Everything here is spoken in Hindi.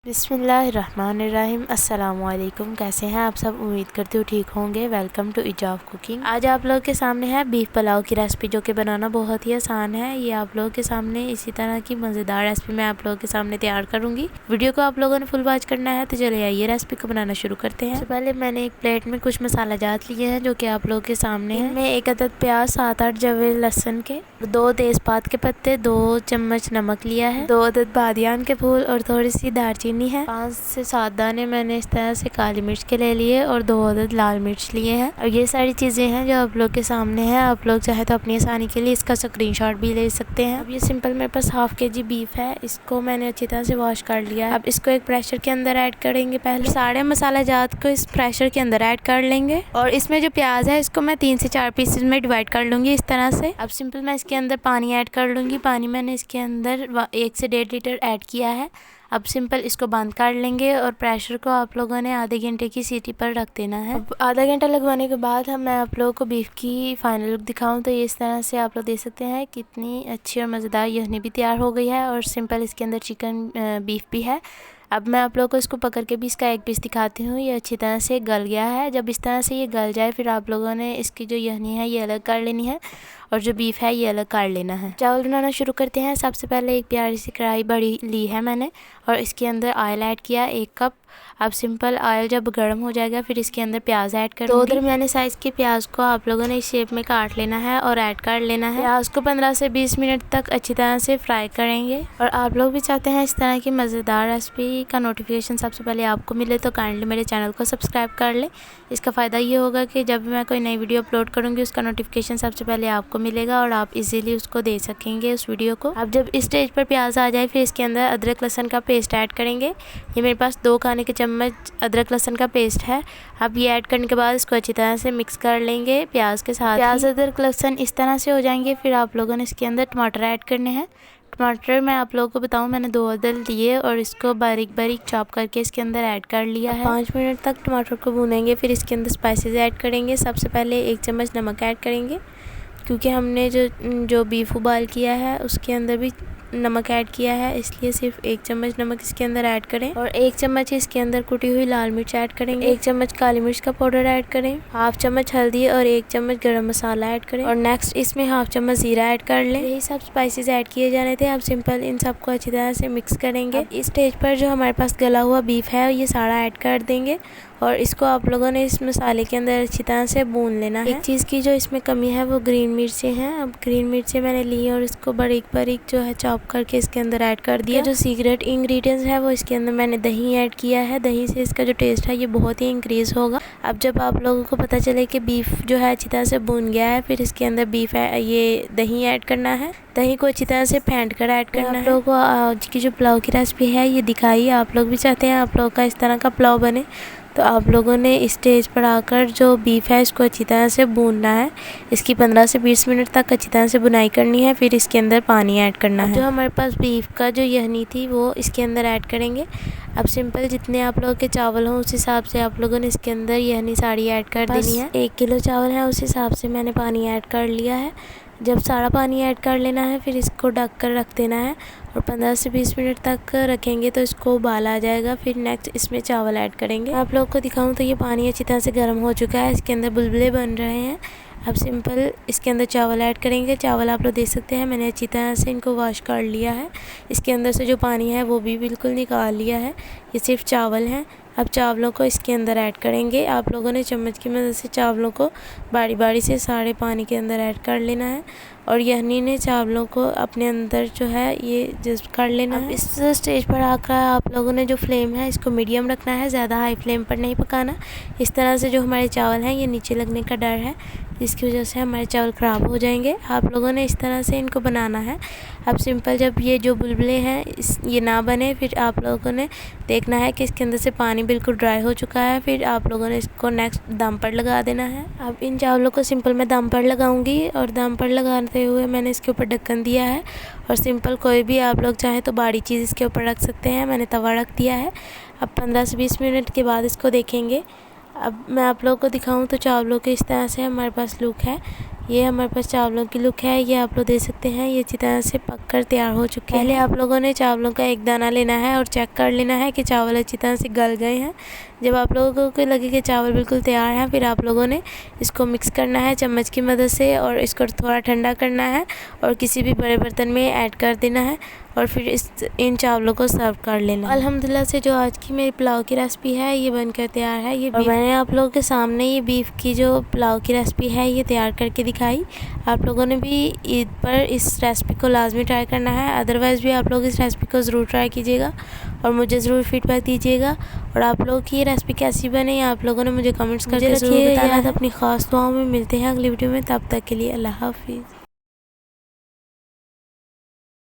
बिस्मिल्लाहिर्रहमानिर्रहीम। अस्सलामुअलैकुम। कैसे हैं आप सब? उम्मीद करती हूँ ठीक होंगे। Welcome to Ijaz cooking. आज आप लोगों के सामने है बीफ पुलाव की रेसिपी, जो कि बनाना बहुत ही आसान है। ये आप लोगों के सामने इसी तरह की मज़ेदार रेसिपी मैं आप लोगों के सामने तैयार करूँगी। वीडियो को आप लोगों ने फुल वॉच करना है। तो चलिए आइए रेसिपी को बनाना शुरू करते हैं। सबसे पहले मैंने एक प्लेट में कुछ मसाला जात लिए हैं, जो कि आप लोगों के सामने है। इनमें 1 अदद प्याज, 7-8 जवे लहसुन के, 2 तेज़पात के पत्ते, 2 चम्मच नमक लिया है, 2 अदद बादियान के फूल और थोड़ी सी दालचीनी है। 5 से 7 दाने मैंने इस तरह से काली मिर्च के ले लिए और 2 अदद लाल मिर्च लिए हैं। और ये सारी चीज़ें हैं जो आप लोग के सामने हैं। आप लोग चाहे तो अपनी आसानी के लिए इसका स्क्रीनशॉट भी ले सकते हैं। अब ये सिंपल मेरे पास हाफ kg बीफ है। इसको मैंने अच्छी तरह से वॉश कर लिया है। अब इसको एक प्रेशर के अंदर ऐड करेंगे। पहले सारे मसाला जात को इस प्रेशर के अंदर ऐड कर लेंगे। और इसमें जो प्याज है इसको मैं 3 से 4 पीसेज में डिवाइड कर लूँगी इस तरह से। अब सिंपल मैं इसके अंदर पानी ऐड कर लूँगी। पानी मैंने इसके अंदर 1 से 1.5 लीटर ऐड किया है। अब सिंपल इसको बंद कर लेंगे और प्रेशर को आप लोगों ने आधे घंटे की सीटी पर रख देना है। अब आधा घंटा लगवाने के बाद मैं आप लोगों को बीफ की फाइनल लुक दिखाऊं तो ये इस तरह से आप लोग देख सकते हैं कितनी अच्छी और मज़ेदार यखनी भी तैयार हो गई है। और सिंपल इसके अंदर चिकन बीफ भी है। अब मैं आप लोगों को इसको पकड़ के भी इसका एक पीस दिखाती हूँ। ये अच्छी तरह से गल गया है। जब इस तरह से ये गल जाए फिर आप लोगों ने इसकी जो यखनी है ये अलग कर लेनी है और जो बीफ है ये अलग कर लेना है। चावल बनाना शुरू करते हैं। सबसे पहले एक प्यारी सी कढ़ाई बड़ी ली है मैंने और इसके अंदर ऑयल ऐड किया 1 कप। अब सिंपल ऑयल जब गर्म हो जाएगा फिर इसके अंदर प्याज ऐड कर 2 दरमियाने साइज़ के प्याज को आप लोगों ने इस शेप में काट लेना है और ऐड कर लेना है। प्याज को 15 से 20 मिनट तक अच्छी तरह से फ्राई करेंगे। और आप लोग भी चाहते हैं इस तरह की मज़ेदार रेसिपी का नोटिफिकेशन सबसे पहले आपको मिले तो काइंडली मेरे चैनल को सब्सक्राइब कर लें। इसका फ़ायदा ये होगा कि जब मैं कोई नई वीडियो अपलोड करूँगी उसका नोटिफिकेशन सबसे पहले आपको मिलेगा और आप इजीली उसको देख सकेंगे उस वीडियो को। अब जब इस स्टेज पर प्याज आ जाए फिर इसके अंदर अदरक लहसुन का पेस्ट ऐड करेंगे। ये मेरे पास 2 खाने के चम्मच अदरक लहसुन का पेस्ट है। अब ये ऐड करने के बाद इसको अच्छी तरह से मिक्स कर लेंगे प्याज के साथ। प्याज अदरक लहसुन इस तरह से हो जाएंगे फिर आप लोगों ने इसके अंदर टमाटर ऐड करने हैं। टमाटर मैं आप लोगों को बताऊं मैंने 2 अदद लिए और इसको बारीक बारीक चॉप करके इसके अंदर ऐड कर लिया है। 5 मिनट तक टमाटर को भूनेंगे। फिर इसके अंदर स्पाइसेस ऐड करेंगे। सबसे पहले 1 चम्मच नमक ऐड करेंगे, क्योंकि हमने जो बीफ उबाल किया है उसके अंदर भी नमक ऐड किया है, इसलिए सिर्फ 1 चम्मच नमक इसके अंदर ऐड करें। और 1 चम्मच इसके अंदर कुटी हुई लाल मिर्च ऐड करेंगे। 1 चम्मच काली मिर्च का पाउडर ऐड करें। हाफ चम्मच हल्दी और 1 चम्मच गरम मसाला ऐड करें। और नेक्स्ट इसमें हाफ चम्मच जीरा ऐड कर लें। यही सब स्पाइसेस ऐड किए जाने थे। अब सिंपल इन सबको अच्छी तरह से मिक्स करेंगे। इस स्टेज पर जो हमारे पास गला हुआ बीफ है ये सारा ऐड कर देंगे और इसको आप लोगों ने इस मसाले के अंदर अच्छी तरह से भून लेना है। एक चीज़ की जो इसमें कमी है वो ग्रीन मिर्चें हैं। अब ग्रीन मिर्चें मैंने ली और इसको बारीक बारीक जो है चॉप करके इसके अंदर ऐड कर दिया। जो सीक्रेट इंग्रेडिएंट्स है वो इसके अंदर मैंने दही ऐड किया है। दही से इसका जो टेस्ट है ये बहुत ही इंक्रीज़ होगा। अब जब आप लोगों को पता चले कि बीफ जो है अच्छी तरह से भून गया है फिर इसके अंदर बीफ है ये दही ऐड करना है। दही को अच्छी तरह से फेंट कर ऐड करना है। आप लोगों को आज की जो पुलाव की रेसिपी है ये दिखाई। आप लोग भी चाहते हैं आप लोगों का इस तरह का पुलाव बने तो आप लोगों ने इस स्टेज पर आकर जो बीफ है इसको अच्छी तरह से भूनना है। इसकी 15 से 20 मिनट तक अच्छी तरह से बुनाई करनी है। फिर इसके अंदर पानी ऐड करना है। जो हमारे पास बीफ का जो यखनी थी वो इसके अंदर ऐड करेंगे। अब सिंपल जितने आप लोगों के चावल हों उस हिसाब से आप लोगों ने इसके अंदर यखनी सारी ऐड कर देनी है। 1 किलो चावल है उस हिसाब से मैंने पानी ऐड कर लिया है। जब सारा पानी ऐड कर लेना है फिर इसको ढक कर रख देना है और 15 से 20 मिनट तक रखेंगे तो इसको उबाल आ जाएगा। फिर नेक्स्ट इसमें चावल ऐड करेंगे। आप लोगों को दिखाऊं तो ये पानी अच्छी तरह से गर्म हो चुका है। इसके अंदर बुलबुले बन रहे हैं। अब सिंपल इसके अंदर चावल ऐड करेंगे। चावल आप लोग देख सकते हैं मैंने अच्छी तरह से इनको वॉश कर लिया है। इसके अंदर से जो पानी है वो भी बिल्कुल निकाल लिया है। ये सिर्फ चावल हैं। अब चावलों को इसके अंदर ऐड करेंगे। आप लोगों ने चम्मच की मदद से चावलों को बारी बारी से सारे पानी के अंदर ऐड कर लेना है और यखनी ने चावलों को अपने अंदर जो है ये जज्ब कर लेना है। इस स्टेज पर आकर आप लोगों ने जो फ्लेम है इसको मीडियम रखना है, ज़्यादा हाई फ्लेम पर नहीं पकाना। इस तरह से जो हमारे चावल हैं ये नीचे लगने का डर है, जिसकी वजह से हमारे चावल ख़राब हो जाएंगे। आप लोगों ने इस तरह से इनको बनाना है। अब सिंपल जब ये जो बुलबुले हैं ये ना बने फिर आप लोगों ने देखना है कि इसके अंदर से पानी बिल्कुल ड्राई हो चुका है। फिर आप लोगों ने इसको नेक्स्ट दम पर लगा देना है। अब इन चावलों को सिंपल मैं दम पर लगाऊंगी और दम पर लगाते हुए मैंने इसके ऊपर ढक्कन दिया है। और सिंपल कोई भी आप लोग चाहें तो बड़ी चीज़ इसके ऊपर रख सकते हैं। मैंने तवा रख दिया है। अब 15 से 20 मिनट के बाद इसको देखेंगे। अब मैं आप लोगों को दिखाऊं तो चावलों के इस तरह से हमारे पास लुक है। ये हमारे पास चावलों की लुक है, ये आप लोग देख सकते हैं ये अच्छी तरह से पककर तैयार हो चुके हैं। पहले आप लोगों ने चावलों का एक दाना लेना है और चेक कर लेना है कि चावल अच्छी तरह से गल गए हैं। जब आप लोगों को लगे कि चावल बिल्कुल तैयार हैं, फिर आप लोगों ने इसको मिक्स करना है चम्मच की मदद से और इसको थोड़ा ठंडा करना है और किसी भी बड़े बर्तन में ऐड कर देना है और फिर इन चावलों को सर्व कर लेना। अल्हम्दुलिल्लाह से जो आज की मेरी पुलाव की रेसिपी है ये बनकर तैयार है। ये और मैंने आप लोगों के सामने ये बीफ की जो पुलाव की रेसिपी है ये तैयार करके दिखाई। आप लोगों ने भी ईद पर इस रेसिपी को लाजमी ट्राई करना है, अदरवाइज़ भी आप लोग इस रेसिपी को ज़रूर ट्राई कीजिएगा और मुझे ज़रूर फीडबैक दीजिएगा। और आप लोगों की ये रेसिपी कैसी बनी आप लोगों ने मुझे कमेंट्स करके ज़रूर बताना। अपनी ख़ास दुआओं में मिलते हैं अगली वीडियो में, तब तक के लिए अल्लाह हाफिज़।